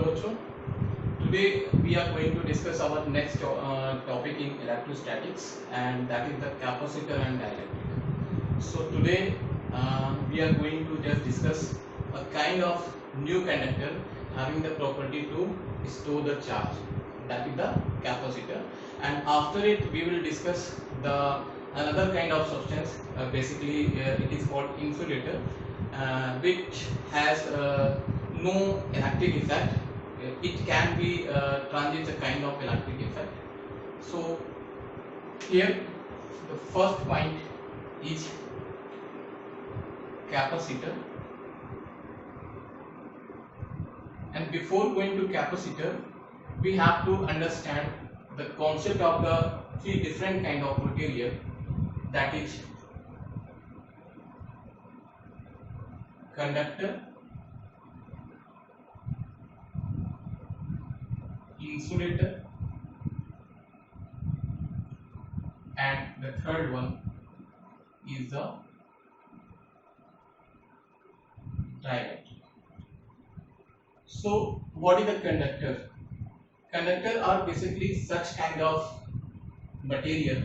Hello बच्चों, today we are going to discuss our next topic in electrostatics, and that is the capacitor and dielectric. So today we are going to just discuss a kind of new conductor having the property to store the charge, that is the capacitor. And after it we will discuss the another kind of substance, basically it is called insulator, which has no electric effect. It can be transient a kind of electric effect. So here the first point is capacitor, and before going to capacitor we have to understand the concept of the three different kind of material, that is conductor, insulator, and the third one is the dielectric. So what is the conductor? Conductor are basically such kind of material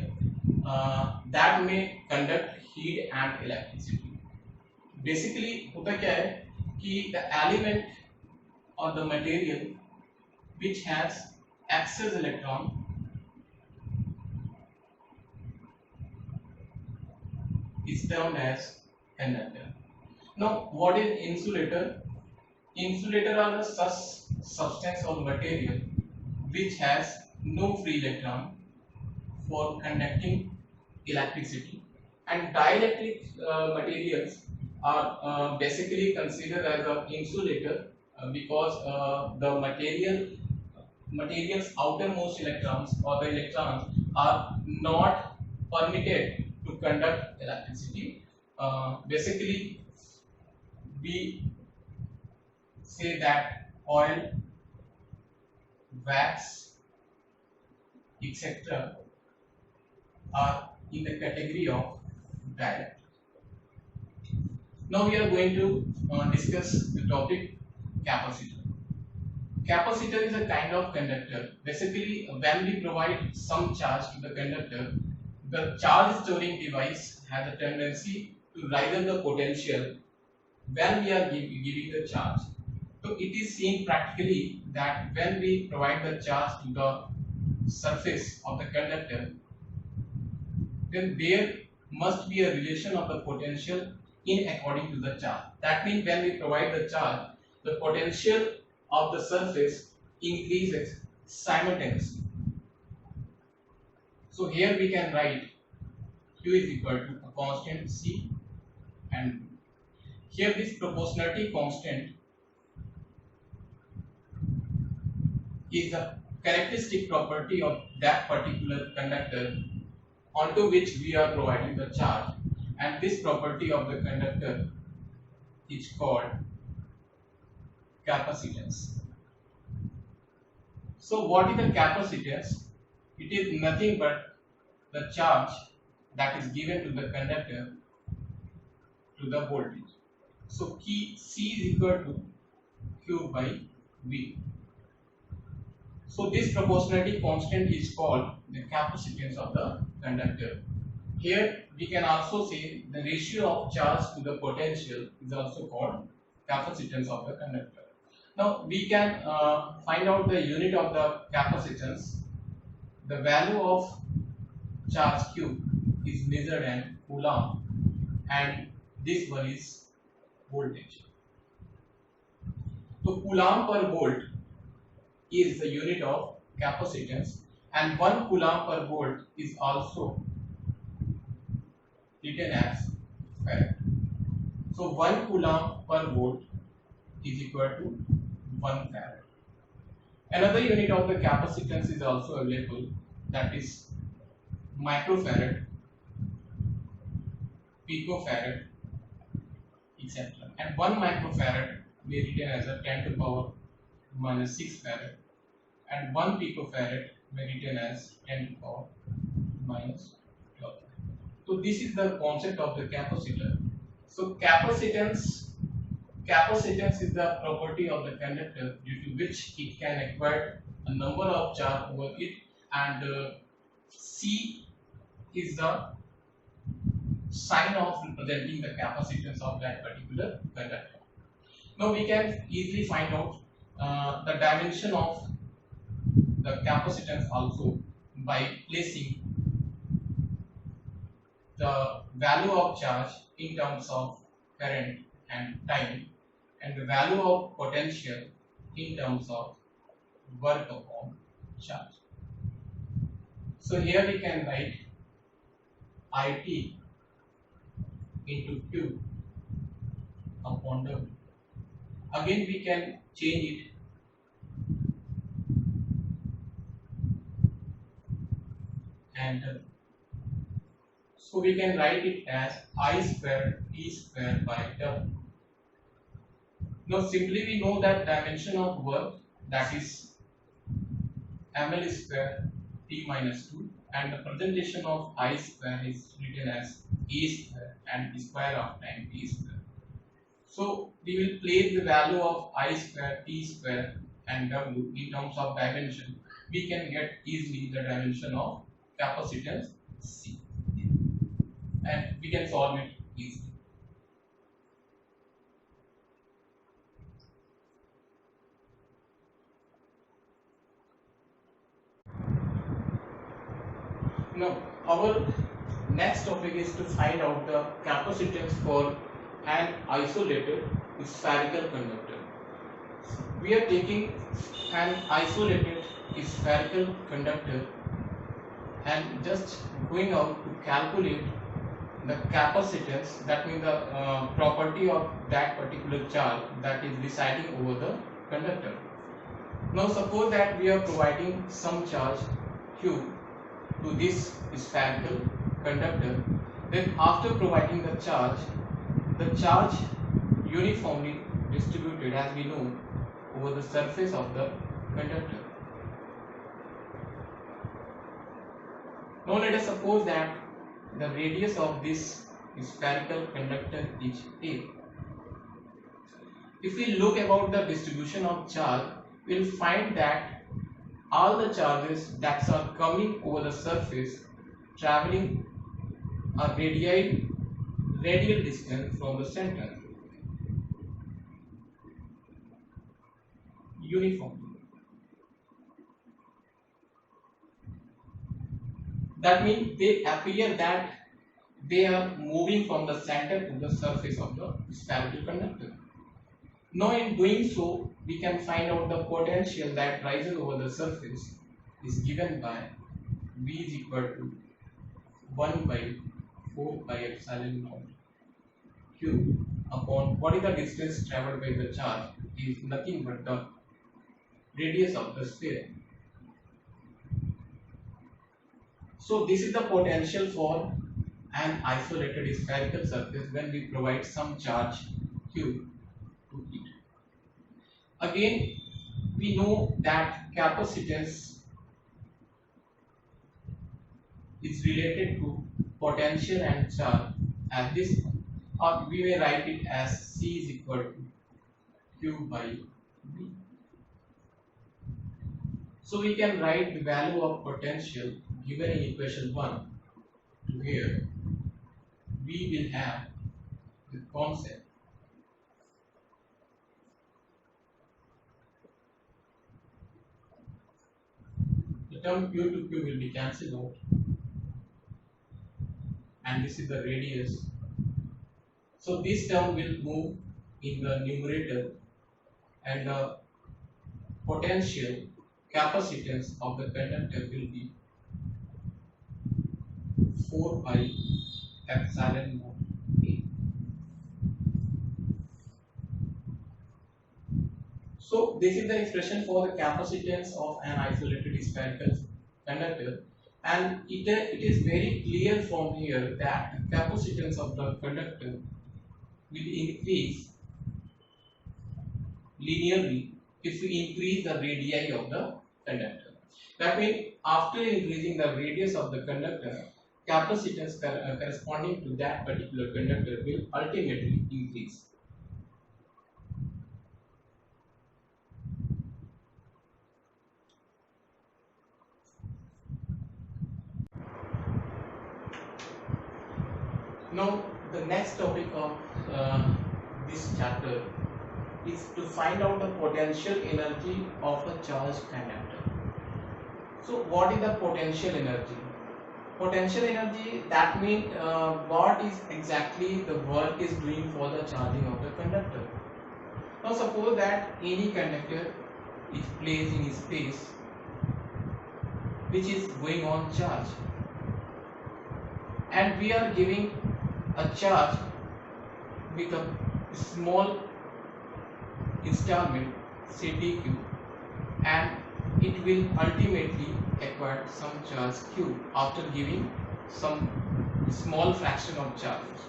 that may conduct heat and electricity. Basically होता क्या है कि the element or the material which has excess electron is termed as conductor. Now what is insulator? Insulator are the such substance or material which has no free electron for conducting electricity, and dielectric materials are basically considered as an insulator because the material's outermost electrons or the electrons are not permitted to conduct electricity. Basically we say that oil, wax, etc. are in the category of dielectric. Now we are going to discuss the topic capacitor. Capacitor is a kind of conductor. Basically, when we provide some charge to the conductor, the charge storing device has a tendency to rise up the potential when we are giving the charge. So it is seen practically that when we provide the charge to the surface of the conductor, then there must be a relation of the potential in according to the charge. That means when we provide the charge, the potential of the surface increases simultaneously. So here we can write Q is equal to a constant C, and here this proportionality constant is a characteristic property of that particular conductor onto which we are providing the charge, and this property of the conductor is called capacitance. So what is the capacitance? It is nothing but the charge that is given to the conductor to the voltage. So C is equal to Q by V. So this proportionality constant is called the capacitance of the conductor. Here we can also say the ratio of charge to the potential is also called capacitance of the conductor. Now we can find out the unit of the capacitance. The value of charge Q is measured in coulomb, and this one is voltage. So coulomb per volt is the unit of capacitance, and 1 coulomb per volt is also written as farad. So 1 coulomb per volt is equal to 1 farad. Another unit of the capacitance is also available, that is microfarad, picofarad, etc. And 1 microfarad may be written as a 10 to the power minus 6 farad, and 1 picofarad may be written as 10 to the power minus 12. So this is the concept of the capacitor. So capacitance Capacitance is the property of the conductor due to which it can acquire a number of charge over it, and C is the sign of representing the capacitance of that particular conductor. Now we can easily find out the dimension of the capacitance also by placing the value of charge in terms of current and time, and the value of potential in terms of work upon charge. So here we can write IT into Q upon W. Again we can change it and so we can write it as I square T square by W. Now simply we know that dimension of work, that is ml square T minus 2, and the presentation of I square is written as A square and square of time T square. So we will place the value of I square T square and W in terms of dimension. We can get easily the dimension of capacitance C, and we can solve it easily. Now our next topic is to find out the capacitance for an isolated spherical conductor. We are taking an isolated spherical conductor and just going out to calculate the capacitance, that means the property of that particular charge that is residing over the conductor. Now suppose that we are providing some charge Q to this spherical conductor, then after providing the charge uniformly distributed, as we know, over the surface of the conductor. Now let us suppose that the radius of this spherical conductor is A. If we look about the distribution of charge, we will find that all the charges that are coming over the surface traveling a radial distance from the center uniformly. That means they appear that they are moving from the center to the surface of the spherical conductor. Now in doing so, we can find out the potential that rises over the surface is given by V is equal to 1 by 4 pi epsilon naught Q upon what is the distance traveled by the charge is nothing but the radius of the sphere. So this is the potential for an isolated spherical surface when we provide some charge Q to it. Again, we know that capacitance is related to potential and charge as this, or we may write it as C is equal to Q by V. So we can write the value of potential given in equation 1 to here. We will have the concept the term Q to Q will be cancelled out, and this is the radius. So this term will move in the numerator, and the potential capacitance of the conductor will be 4 pi epsilon naught A. So this is the expression for the capacitance of an isolated spherical conductor, and it is very clear from here that the capacitance of the conductor will increase linearly if we increase the radii of the conductor. That means after increasing the radius of the conductor, capacitance corresponding to that particular conductor will ultimately increase. Now, the next topic of this chapter is to find out the potential energy of a charged conductor. So, what is the potential energy? Potential energy, that means what is exactly the work is doing for the charging of the conductor. Now, suppose that any conductor is placed in space which is going on charge, and we are giving a charge with a small installment, say dq, and it will ultimately acquire some charge q after giving some small fraction of charges.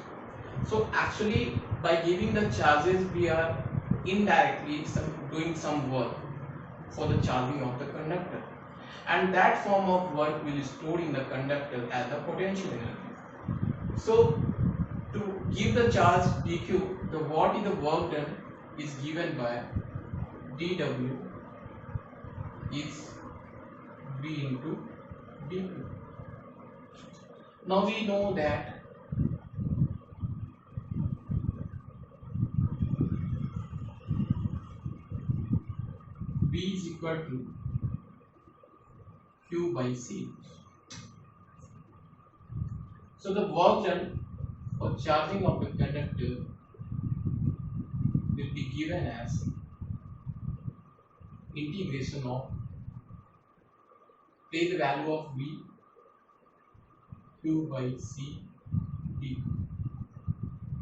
So actually, by giving the charges, we are indirectly doing some work for the charging of the conductor, and that form of work will be stored in the conductor as the potential energy. So to give the charge dq, the what is the work done is given by dw is v into dq. Now we know that v is equal to q by c. So the work done for charging of the conductor will be given as integration of, take the value of v, q by c d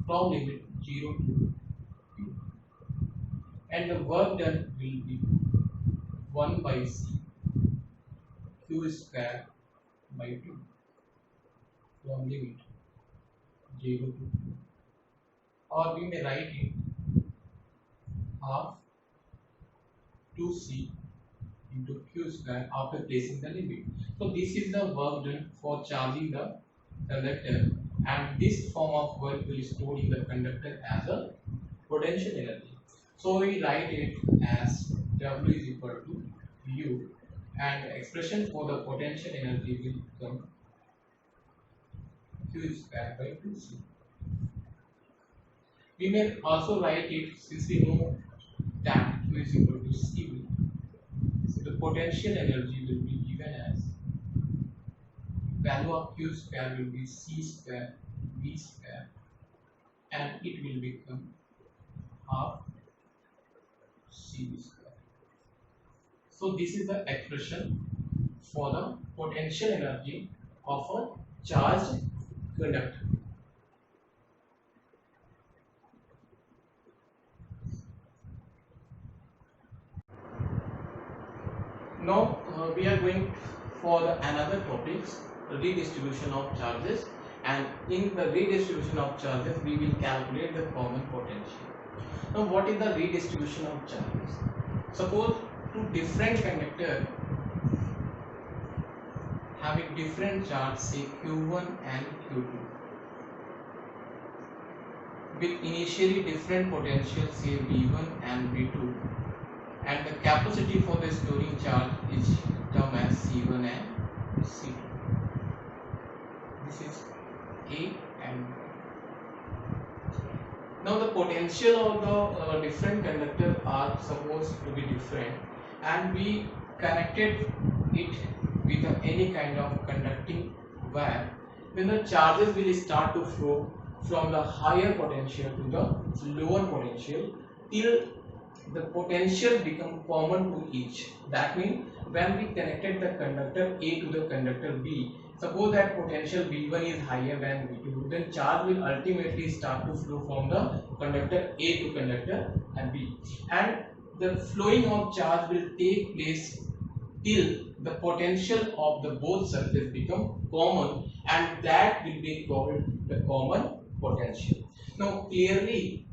from limit 0 to q, and the work done will be 1 by c q square by 2 from limit 0 to q, or we may write it half 2c into q square after placing the limit. So this is the work done for charging the conductor, and this form of work will be stored in the conductor as a potential energy. So we write it as W is equal to U, and the expression for the potential energy will become Q square by 2c. We may also write it, since we know that Q is equal to C, so the potential energy will be given as value of Q square will be C square V square, and it will become half CV square. So this is the expression for the potential energy of a charged conductor. Now we are going for another topics, redistribution of charges, and in the redistribution of charges we will calculate the common potential. Now what is the redistribution of charges? Suppose two different conductor having different charge, say q1 and q2, with initially different potential, say v1 and v2, and the capacity for the storing charge is termed as C1 and C2. This is A and B. Now the potential of the different conductors are supposed to be different, and we connected it with any kind of conducting wire. Then the charges will start to flow from the higher potential to the lower potential till the potential become common to each. That means when we connected the conductor A to the conductor B, suppose that potential V1 is higher than V2, then charge will ultimately start to flow from the conductor A to conductor B, and the flowing of charge will take place till the potential of the both surfaces become common, and that will be called the common potential. Now clearly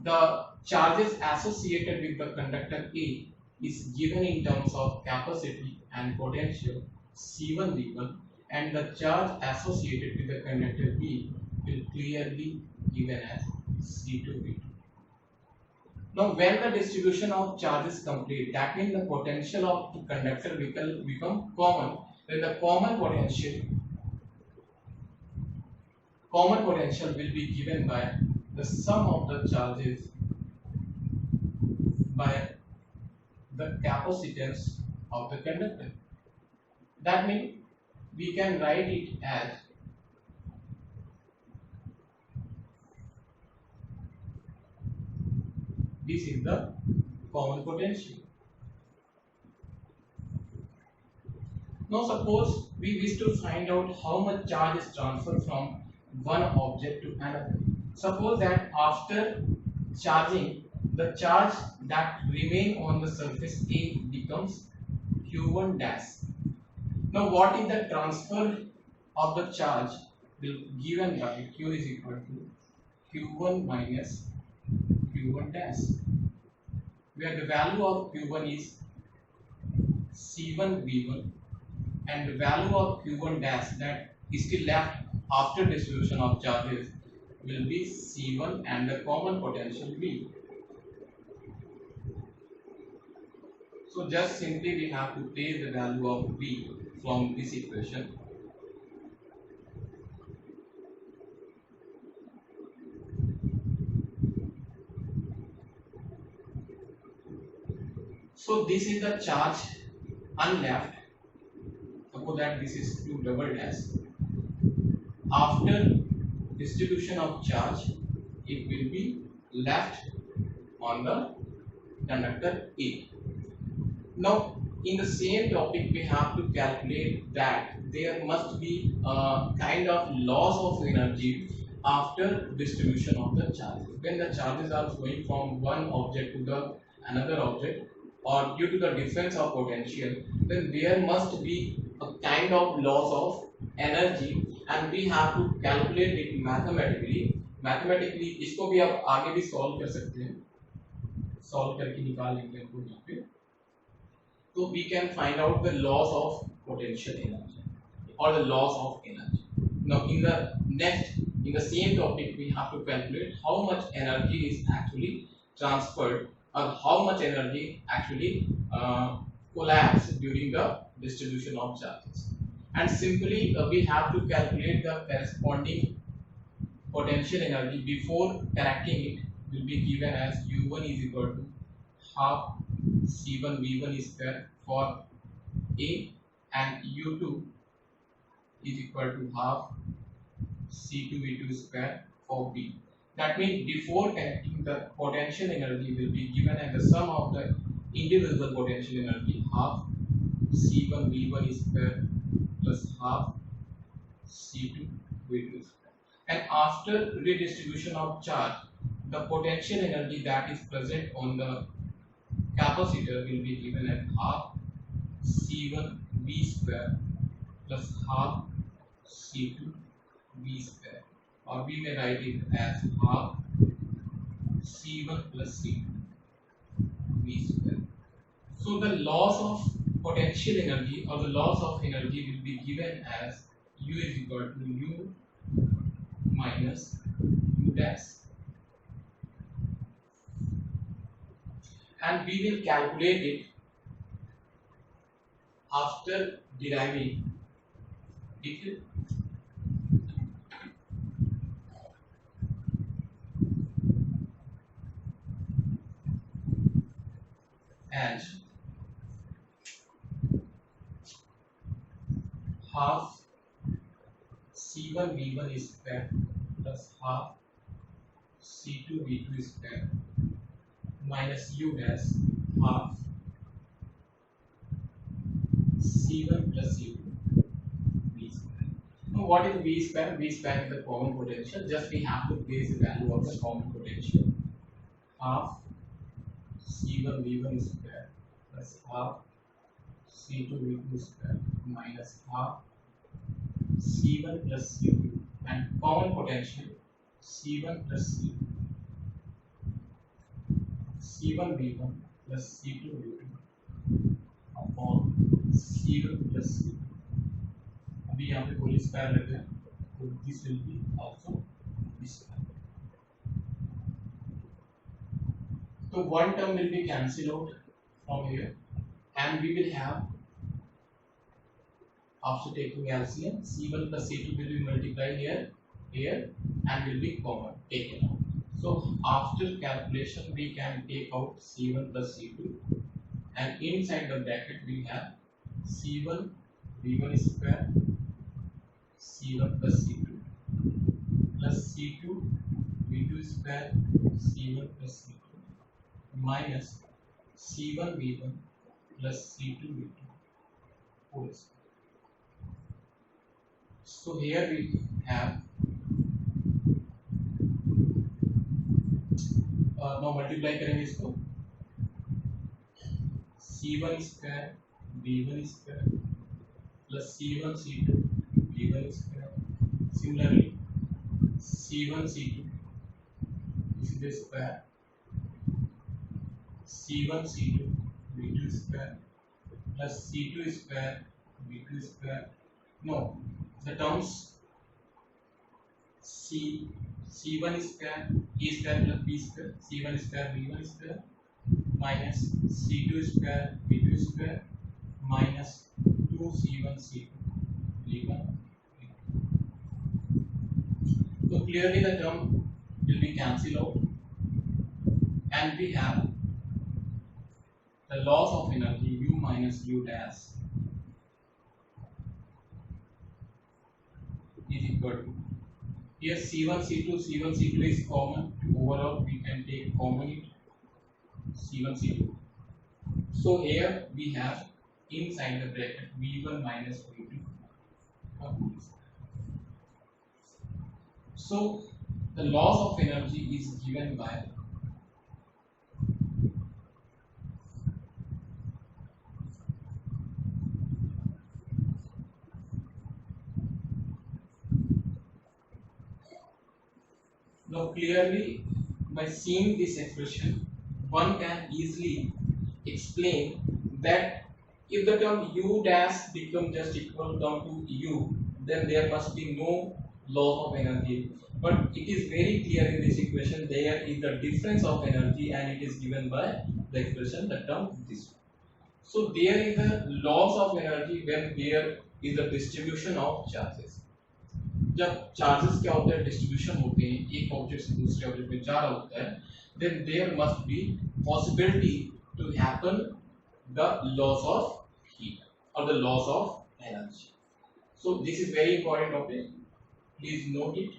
the charges associated with the conductor A is given in terms of capacity and potential C1 V1, and the charge associated with the conductor B will clearly given as C2 V2. Now when the distribution of charge is complete, that means the potential of the conductor will become common, then the common potential common potential will be given by the sum of the charges by the capacitance of the conductor. That means we can write it as this is the common potential. Now suppose we wish to find out how much charge is transferred from one object to another. Suppose that after charging, the charge that remain on the surface A becomes Q1 dash. Now what is the transfer of the charge will given by Q is equal to Q1 minus Q1 dash, where the value of Q1 is C1 V1 and the value of Q1 dash that is still left after distribution of charges will be C1 and the common potential V. So just simply we have to place the value of V from this equation. So this is the charge unleft. Suppose that this is Q double dash. After distribution of charge, it will be left on the conductor A. Now in the same topic we have to calculate that there must be a kind of loss of energy after distribution of the charges. When the charges are flowing from one object to the another object or due to the difference of potential, then there must be a kind of loss of energy and we have to calculate it mathematically. इसको भी आप आगे भी solve कर सकते हैं, solve करके निकाल लेंगे इनको यहाँ पे. So we can find out the loss of potential energy or the loss of energy. Now in the same topic we have to calculate how much energy is actually transferred or how much energy actually collapsed during the distribution of charges. And simply we have to calculate the corresponding potential energy before connecting it will be given as U1 is equal to half C1 V1 square for A and U2 is equal to half C2 V2 square for B. That means before connecting the potential energy will be given as the sum of the indivisible potential energy half C1 V1 square plus half C2 V2 square. And after redistribution of charge, the potential energy that is present on the capacitor will be given as half C1 V square plus half C2 V square, or we may write it as half C1 plus C2 V square. So the loss of potential energy or the loss of energy will be given as U is equal to U minus U dash, and we will calculate it after deriving it. As half C1 V1 square plus half C2 V2 square minus U dash half C1 plus C2 V square. Now what is V square? V square is the common potential. Just we have to place the value of the common potential. Half C1 V1 square plus half C2 V2 square minus half C1 plus C2 and common potential C1 plus C2 C1 V1 plus C2 V2 upon C1 plus C2. अभी यहाँ पे whole square लग गया, तो this will be also this square. So one term will be cancelled out from here, and we will have, after taking LCM, C1 plus C2 will be multiplied here here and will be common taken out. So after calculation we can take out C1 plus C2, and inside the bracket we have C1 V1 square C1 plus C2 plus C2 V2 square C1 plus C2 minus C1 V1 plus C2 V2 whole square. So here we have now multiply करेंगे इसको C1 square V1 square plus C1 C2 V1 square. Similarly C1 C2 this is the square C1 C2 V2 square plus C2 square V2 square. No, the terms C1 square E square plus B square C1 square V1 square minus C2 square V2 square minus 2C1 C2 V1. So clearly the term will be cancelled out, and we have the loss of energy U minus U dash is equal to, here C1 C2 is common, overall we can take common it C1 C2. So here we have inside the bracket V1 minus V2. So the loss of energy is given by now clearly by seeing this expression one can easily explain that if the term U dash become just equal down to U, then there must be no loss of energy. But it is very clear in this equation there is the difference of energy, and it is given by the expression the term this. So there is a loss of energy when there is a distribution of charges. जब charges क्या होते हैं distribution होते हैं, एक object से दूसरे object में जा रहा होता है, then there must be possibility to happen the loss of heat or the loss of energy. So this is very important topic, please note it.